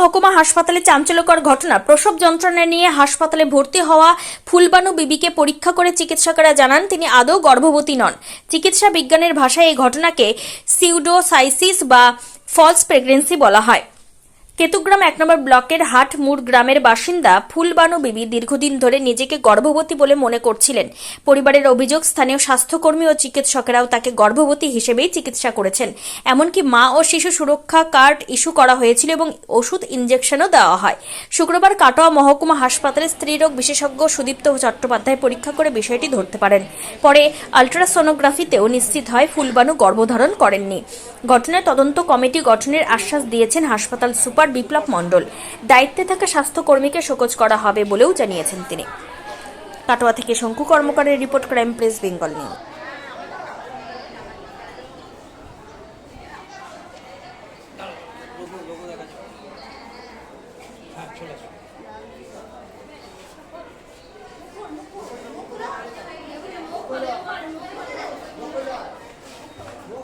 মহকুমা হাসপাতালে চাঞ্চল্যকর ঘটনা। প্রসব যন্ত্রণা নিয়ে হাসপাতালে ভর্তি হওয়া ফুলবানু বিবিকে পরীক্ষা করে চিকিৎসকেরা জানান তিনি আদৌ গর্ভবতী নন। চিকিৎসা বিজ্ঞানের ভাষায় এই ঘটনাকে সিউডোসাইসিস বা ফলস প্রেগন্যান্সি বলা হয়। কেতুগ্রাম 1 নম্বর ব্লকের হাটমুড় গ্রামের বাসিন্দা ফুলবানু বিবি দীর্ঘদিন ধরে নিজেকে গর্ভবতী বলে মনে করছিলেন। পরিবারের অভিযোগ, স্থানীয় স্বাস্থ্যকর্মী ও চিকিৎসকেরাও তাকে গর্ভবতী হিসেবেই চিকিৎসা করেছেন। এমনকি মা ও শিশু সুরক্ষা কার্ড ইস্যু করা হয়েছিল এবং ওষুধ ইনজেকশনও দেওয়া হয়। শুক্রবার কাটোয়া মহকুমা হাসপাতালে স্ত্রীরোগ বিশেষজ্ঞ সুদীপ্ত চট্টোপাধ্যায় পরীক্ষা করে বিষয়টি ধরতে পারেন। পরে আলট্রাসোনোগ্রাফিতেও নিশ্চিত হয় ফুলবানু গর্ভধারণ করেননি। ঘটনায় তদন্ত কমিটি গঠনের আশ্বাস দিয়েছেন হাসপাতাল সুপার বিপ্লব মণ্ডল। দায়িত্বে থাকা স্বাস্থ্যকর্মীকে শোকজ করা হবে বলেও জানিয়েছেন তিনি। কাটোয়া থেকে শঙ্কু কর্মকারের report, crime press Bengal news.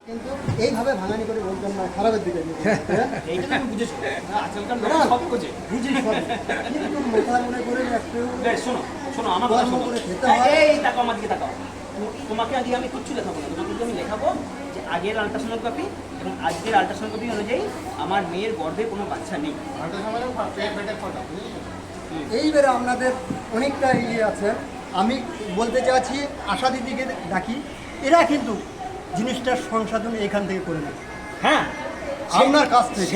কিন্তু এইভাবে ভাঙানি করে বলতাম না, খারাপের দিকে এইটা আমি বুঝেছি। আজকালকার লোক সব বোঝে। বুঝিস কিন্তু মোটা মনে করে একটু শোনো শোনো আমার কথা শোনো। করে খেতে হয়। এই তাকাও আমার দিকে তাকাও। তোমাকে আজকে আমি কিচ্ছু লেখাবো না, তোমাকে আমি লেখাবো যে আগের আল্ট্রাসোনোগ্রাফি এবং আজকের আল্ট্রাসোনোগ্রাফি অনুযায়ী আমার মেয়ের গর্ভে কোনো বাচ্চা নেই। এইবারে আপনাদের অনেকটা ইয়ে আছে। আমি বলতে চাচ্ছি আশা দিদিকে ডাকি, এরা কিন্তু জিনিসটার সংশোধন এখান থেকে করে নেয়। হ্যাঁ, আপনার কাছ থেকে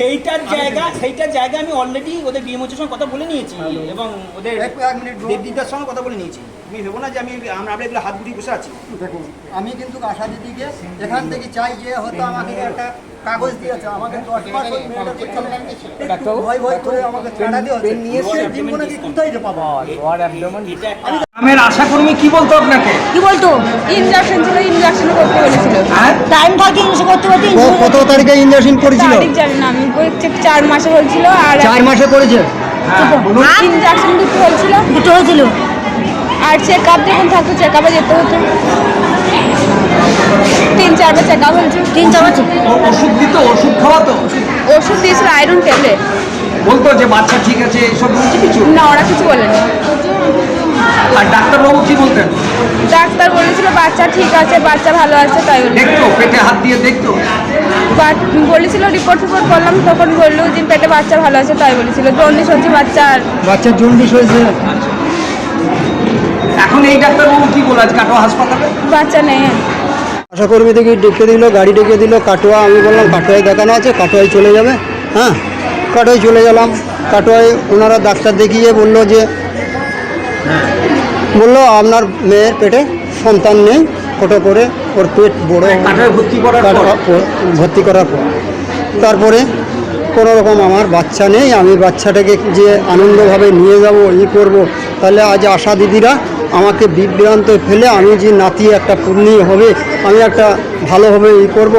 সেইটার জায়গা আমি অলরেডি ওদের ডিএমওর সঙ্গে কথা বলে নিয়েছি এবং ওদের এক মিনিট দেবদিদার সঙ্গে কথা বলে নিয়েছি। তুমি ভেবো না যে আমরা এগুলো হাত গুটিয়ে বসে আছি। দেখুন, আমি কিন্তু আশা দিদিকে এখান থেকে চাই যে হয়তো আমাকে একটা কাগজ দিয়েছে, আমাকে 10 মাস ওই মেয়েটা একটু ভয় ভয় করে আমাকে ছাড়া দিয়ে দিন নাকি কোথায় যে পাবো। গ্রামের আশাকর্মী কি বলতো আপনাকে? কি বলতো? ইনজেকশন ছিল, ইনজেকশন করতে বলেছিল। টাইম থাকে ইনজেকশন করতে বলতে। কত তারিখে ইনজেকশন করেছিল? তারিখ জানি না আমি, 4 মাসে হয়েছিল। আর 4 মাসে করেছে। ইনজেকশন দুটো হয়েছিল। আর চেকআপ যখন থাকতো চেকআপে যেতে হতো। 3-4 বার চেকআপ হয়েছে। 3-4 বার ওষুধ দিত, ওষুধ খাওয়াতো? ওষুধ দিয়েছিল, আয়রন ট্যাবলেট। বলতো যে বাচ্চা ঠিক আছে এসব বলছে কিছু? না, ওরা কিছু বলেনি। আর ডাক্তারবাবু কি বলতেন? ডাক্তার বলেছিল বাচ্চা ঠিক আছে, বাচ্চা ভালো আছে, তাই বলে। দেখতো পেটে হাত দিয়ে দেখতো? বলেছিল রিপোর্ট করলাম, তখন বললো যে পেটে বাচ্চা ভালো আছে, তাই বলেছিল। জন্ডিস হচ্ছে বাচ্চার জন্ডিস হয়েছে। এখন এই ডাক্তারবাবু কি বলে আজ কাটোয়া হাসপাতালে? বাচ্চা নেই। আশাকর্মী থেকে ডেকে দিল, গাড়ি ডেকে দিল কাটোয়া। আমি বললাম কাটোয়ায় দেখানো আছে, কাটোয়ায় চলে যাবে। হ্যাঁ, কাটোয়ায় চলে গেলাম। কাটোয়ায় ওনারা ডাক্তার দেখিয়ে বললো আপনার মেয়ের পেটে সন্তান নেই, ফটো করে ওর পেট বড়। ভর্তি করার পর তারপরে কোনো রকম আমার বাচ্চা নেই, আমি বাচ্চাটাকে যে আনন্দভাবে নিয়ে যাব করব, তাহলে আজ আশা দিদিরা আমাকে বিভ্রান্ত ফেলে আমি যে নাতি একটা পূর্ণি হবে, আমি একটা ভালোভাবে করব,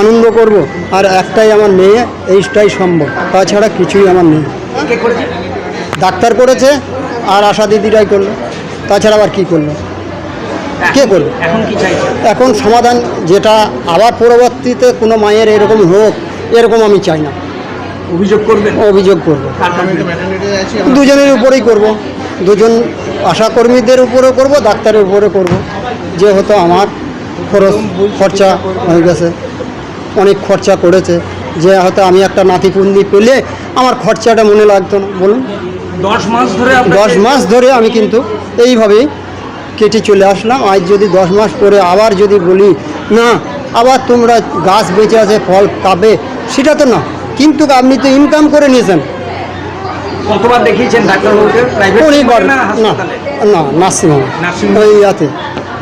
আনন্দ করব, আর একটাই আমার মেয়ে, এইটাই সম্ভব, তাছাড়া কিছুই আমার নেই। ডাক্তার করেছে আর আশা দিদিরাই করলো, তাছাড়া আবার কী করলো, কে করবে? এখন কি চাইছে? এখন সমাধান যেটা আবার পরবর্তীতে কোনো মায়ের এরকম হোক, এরকম আমি চাই না। অভিযোগ করবেন? অভিযোগ করব, দুজনের উপরেই করব, দুজন আশাকর্মীদের উপরেও করব, ডাক্তারের উপরে করব। যে হয়তো আমার খরচা হয়ে গেছে, অনেক খরচা করেছে, যে হয়তো আমি একটা নাতিপুন্দি পেলে আমার খরচাটা মনে লাগতো না। বলুন, 10 মাস ধরে 10 মাস ধরে আমি কিন্তু এইভাবেই কেটে চলে আসলাম। আজ যদি 10 মাস পরে আবার যদি বলি না, আবার তোমরা গাছ বেঁচে আছে, ফল খাবে, সেটা তো না। কিন্তু আপনি তো ইনকাম করে নিয়েছেন। কতবার দেখিয়েছেন ডাক্তারবাবুকে? অনেকবার। না না, নার্সিংহোম, ওই ইয়াতে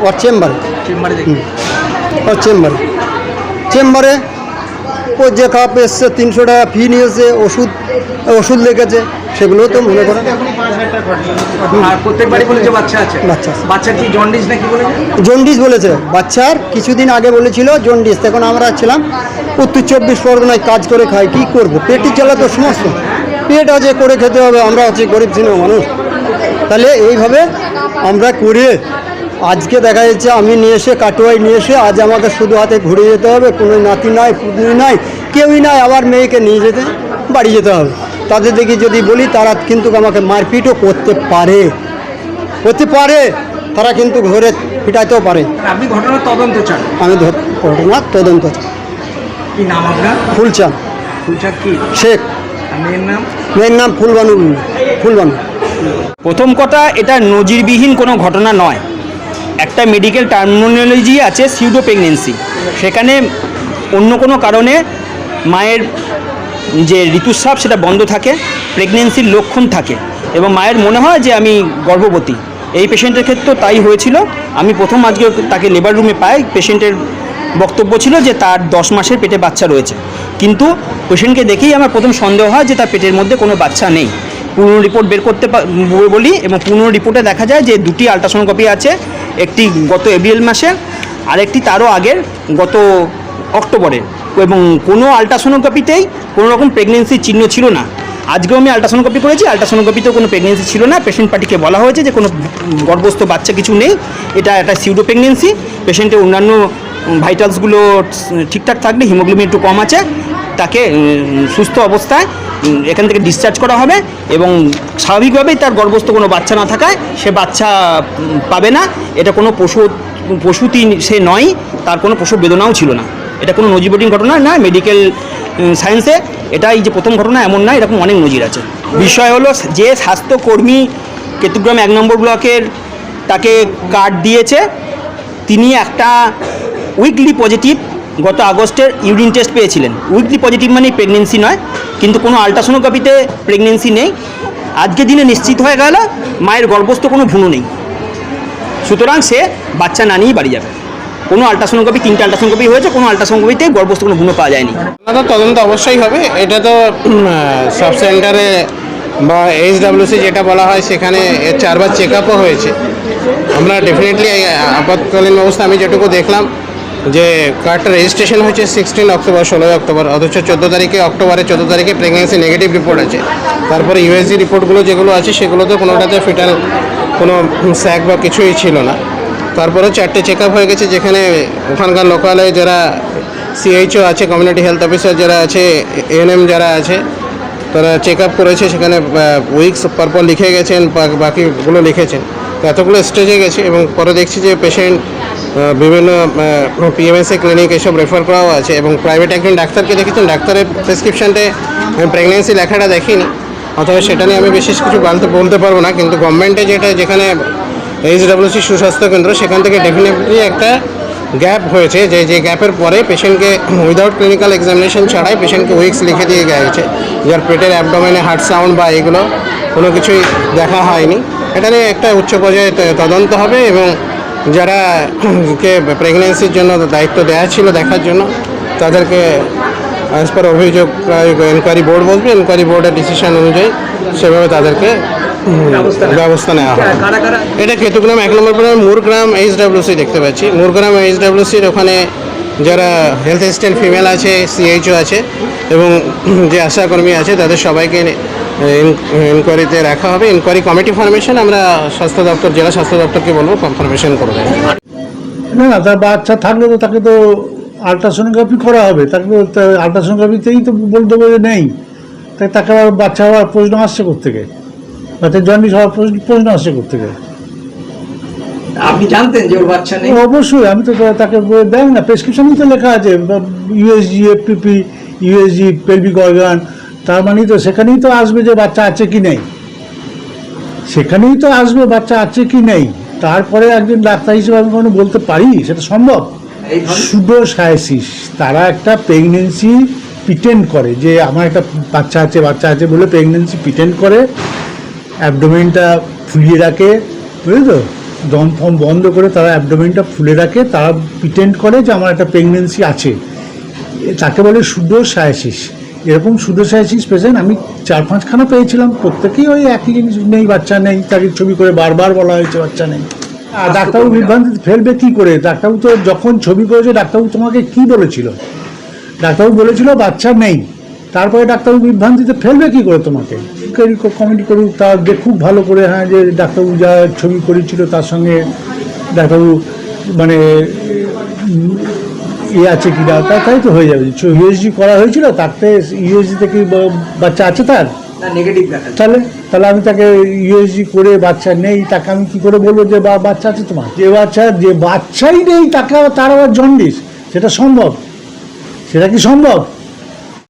ওর চেম্বারে ওর চেম্বারে ও যে কাপ এসছে 300 টাকা ফি নিয়েছে, ওষুধ লেগেছে, সেগুলো তো মনে করেন। আর প্রত্যেকবারই বলেছে বাচ্চা আছে। বাচ্চা কি জন্ডিস নাকি বলেছে? জন্ডিস বলেছে বাচ্চার, কিছুদিন আগে বলেছিল জন্ডিস। এখন আমরা ছিলাম উত্তর 24 পরগনায় কাজ করে খাই, কি করব, পেটের জ্বালা তো সমস্ত, পেট আছে, করে খেতে হবে। আমরা হচ্ছে গরিব ছিল মানুষ, তাহলে এইভাবে আমরা করে আজকে দেখা যাচ্ছে আমি নিয়ে এসে কাটোয়ায় নিয়ে এসে আজ আমাকে শুধু হাতে ঘুরে যেতে হবে। কোনো নাতি নাই, পুতনি নাই, কেউই নাই, আবার মেয়েকে নিয়ে যেতে বাড়ি যেতে হবে। তাদের দিকে যদি বলি তারা কিন্তু আমাকে মারপিটও করতে পারে, তারা কিন্তু ধরে পিটাইতেও পারে। আপনি ঘটনার তদন্ত চান? আমি ঘটনার তদন্ত চাই। কি নাম আপনার? ফুলচাঁদ কি শেখ। মেয়ের নাম? মেয়ের নাম ফুলবানু। প্রথম কথা, এটা নজিরবিহীন কোনো ঘটনা নয়। একটা মেডিকেল টার্মিনোলজি আছে সিউডো প্রেগনেন্সি। সেখানে অন্য কোনো কারণে মায়ের যে ঋতুস্রাব সেটা বন্ধ থাকে, প্রেগনেন্সির লক্ষণ থাকে এবং মায়ের মনে হয় যে আমি গর্ভবতী। এই পেশেন্টের ক্ষেত্রেও তাই হয়েছিল। আমি প্রথম আজকে তাকে লেবার রুমে পাই। পেশেন্টের বক্তব্য ছিল যে তার 10 মাসের পেটে বাচ্চা রয়েছে, কিন্তু পেশেন্টকে দেখেই আমার প্রথম সন্দেহ হয় যে তার পেটের মধ্যে কোনো বাচ্চা নেই। পুরনো রিপোর্ট বের করতে বলি এবং পুরনো রিপোর্টে দেখা যায় যে 2টি আল্ট্রাসাউন্ড আছে, একটি গত এপ্রিল মাসে আর একটি তারও আগের গত অক্টোবরে, এবং কোনো আল্ট্রাসোনোগ্রাফিতেই কোনো রকম প্রেগনেন্সির চিহ্ন ছিল না। আজকেও আমি আল্ট্রাসোনোগ্রাফি করেছি, আল্ট্রাসোনোগ্রাফিতেও কোনো প্রেগনেন্সি ছিল না। পেশেন্ট পার্টিকে বলা হয়েছে যে কোনো গর্ভস্থ বাচ্চা কিছু নেই, এটা একটা সিউডো প্রেগনেন্সি। পেশেন্টের অন্যান্য ভাইটালসগুলো ঠিকঠাক থাকলে, হিমোগ্লোবিন একটু কম আছে, তাকে সুস্থ অবস্থায় এখান থেকে ডিসচার্জ করা হবে এবং স্বাভাবিকভাবেই তার গর্ভস্থ কোনো বাচ্চা না থাকায় সে বাচ্চা পাবে না। এটা কোনো প্রসূতি সে নয়, তার কোনো প্রসব বেদনাও ছিল না। এটা কোনো নজিরবিহীন ঘটনা না মেডিকেল সায়েন্সে। এটাই যে প্রথম ঘটনা এমন না, এরকম অনেক নজির আছে। বিষয় হলো যে স্বাস্থ্যকর্মী কেতুগ্রাম 1 নম্বর ব্লকের তাকে কার্ড দিয়েছে, তিনি একটা উইকলি পজিটিভ গত আগস্টের ইউরিন টেস্ট পেয়েছিলেন। উইকলি পজিটিভ মানে প্রেগনেন্সি নয়, কিন্তু কোনো আল্ট্রাসোনোগ্রাফিতে প্রেগনেন্সি নেই। আজকে দিনে নিশ্চিত হয়ে গেল মায়ের গর্ভস্থ কোনো ভ্রূণ নেই, সুতরাং সে বাচ্চা না নিয়েই বাড়ি যাবে। কোনো আল্ট্রাসোনোগ্রাফি, 3টে আল্ট্রাসোনোগ্রাফি হয়েছে, কোনো আল্ট্রাসোনোগ্রাফিতে গর্ভস্থ কোনো ভ্রূণ পাওয়া যায়নি। তদন্ত অবশ্যই হবে। এটা তো সাব সেন্টারে বা এইচডব্লিউসি যেটা বলা হয় সেখানে 4বার চেক আপও হয়েছে। আমরা ডেফিনেটলি আপাতকালীন অবস্থা আমি যেটুকু দেখলাম যে কার্ডটা রেজিস্ট্রেশন হয়েছে 16 অক্টোবর 16 অক্টোবর, অথচ 14 তারিখে প্রেগনেন্সি নেগেটিভ রিপোর্ট আছে। তারপরে ইউএসজি রিপোর্টগুলো যেগুলো আছে সেগুলোতে কোনোটাতে ফিটাল কোনো স্যাক বা কিছুই ছিল না। তারপরে 4টে চেক আপ হয়ে গেছে, যেখানে ওখানকার লোকালয়ে যারা সিএইচও আছে, কমিউনিটি হেলথ অফিসার যারা আছে, এএনএম যারা আছে, তারা চেক আপ করেছে। সেখানে উইকস পরপর লিখে গেছেন, বাকিগুলো লিখেছেন। তো এতগুলো স্টেজে গেছে এবং পরে দেখছি যে পেশেন্ট বিভিন্ন পিএমএসএ ক্লিনিক এসব রেফার করাও আছে এবং প্রাইভেট একজন ডাক্তারকে দেখেছেন। ডাক্তারের প্রেসক্রিপশানটে আমি প্রেগনেন্সি লেখাটা দেখিনি, অথবা সেটা নিয়ে আমি বিশেষ কিছু বলতে পারবো না। কিন্তু গভর্নমেন্টে যেখানে এইচডব্লিউসি সুস্বাস্থ্য কেন্দ্র, সেখান থেকে ডেফিনেটলি একটা গ্যাপ হয়েছে, যে গ্যাপের পরে পেশেন্টকে উইদাউট ক্লিনিক্যাল এক্সামিনেশন ছাড়াই পেশেন্টকে উইকস লিখে দিয়ে গেছে, যার পেটের অ্যাবডোমেনে হার্ট সাউন্ড বা এগুলো কোনো কিছুই দেখা হয়নি। এটা নিয়ে একটা উচ্চ পর্যায়ে তদন্ত হবে এবং যারা কে প্রেগনেন্সির জন্য দায়িত্ব দেওয়া ছিল দেখার জন্য, তাদেরকে অ্যাজ পার অভিযোগ এনকোয়ারি বোর্ড বসবে, এনকোয়ারি বোর্ডের ডিসিশন অনুযায়ী সেভাবে তাদেরকে ব্যবস্থা নেওয়া হবে। এটা কেতুগ্রাম 1 নম্বর পরে মুরগ্রাম এইচডব্লিউসি দেখতে পাচ্ছি। মুরগ্রাম এইচডব্লিউসির ওখানে যারা হেলথ অ্যাসিস্ট্যান্ট ফিমেল আছে, সিএইচও আছে এবং যে আশাকর্মী আছে, তাদের সবাইকে ইনকোয়ারিতে রাখা হবে। ইনকোয়ারি কমিটি ফরমেশন আমরা স্বাস্থ্য দপ্তর, জেলা স্বাস্থ্য দপ্তরকে বলবো কনফার্মেশন করে দেয়। না, তার বাচ্চা থাকলে তো তাকে তো আল্ট্রাসোনোগ্রাফি করা হবে, তাকে তো আল্ট্রাসোনোগ্রাফিতেই তো বলতে হবে নেই, তাকে আবার বাচ্চা হওয়ার প্রশ্ন আসছে কোত্থেকে, বাচ্চার জন্ডিস হওয়ার প্রশ্ন আসছে কোত্থেকে? আপনি জানতেন যে ওর বাচ্চা নেই? অবশ্যই, আমি তো তাকে দেন না, প্রেসক্রিপশনই তো লেখা আছে ইউএসজি, এফপিপি, ইউএসজি, পেলভিক অর্গান, তার মানেই তো সেখানেই তো আসবে যে বাচ্চা আছে কি নেই, সেখানেই তো আসবে বাচ্চা আছে কি নেই। তারপরে একজন ডাক্তার হিসেবে আমি কোনো বলতে পারি সেটা সম্ভব? সুডোসায়াসিস, তারা একটা প্রেগনেন্সি প্রিটেন্ড করে যে আমার একটা বাচ্চা আছে বলে প্রেগনেন্সি প্রিটেন্ড করে, অ্যাবডোমেনটা ফুলিয়ে রাখে, বুঝলি তো, দম ফম বন্ধ করে তারা অ্যাবডোমেনটা ফুলে রাখে, তারা প্রিটেন্ড করে যে আমার একটা প্রেগনেন্সি আছে, তাকে বলে সুডোসায়াসিস। এরকম সুডোসায়াসিস পেশেন্ট আমি 4-5খানা পেয়েছিলাম, প্রত্যেকেই ওই একই জিনিস, নেই বাচ্চা নেই, তাকে ছবি করে বারবার বলা হয়েছে বাচ্চা নেই। আর ডাক্তারবাবু বিভ্রান্তি ফেলবে কী করে? ডাক্তারবাবু তো যখন ছবি করেছে, ডাক্তারবাবু তোমাকে কী বলেছিল? ডাক্তারবাবু বলেছিল বাচ্চা নেই, তারপরে ডাক্তারবাবু বিভ্রান্তিতে ফেলবে কী করে তোমাকে? কমিটি করুক, তা দেখুক ভালো করে, হ্যাঁ, যে ডাক্তারবাবু যা ছবি করেছিল তার সঙ্গে ডাক্তারবাবু মানে আছে কি না, তাই তো হয়ে যাবে। ইউএসজি করা হয়েছিল, তাতে ইউএসজি থেকে বাচ্চা আছে তার। না নেগেটিভ দেখা যায়। তাহলে তাহলে আমি তাকে ইউএসজি করে বাচ্চা নেই, তাকে আমি কি করে বলবো যে বাচ্চা আছে তোমার? যে বাচ্চাই নেই তাকে তার আবার জন্ডিস, সেটা সম্ভব? সেটা কি সম্ভব?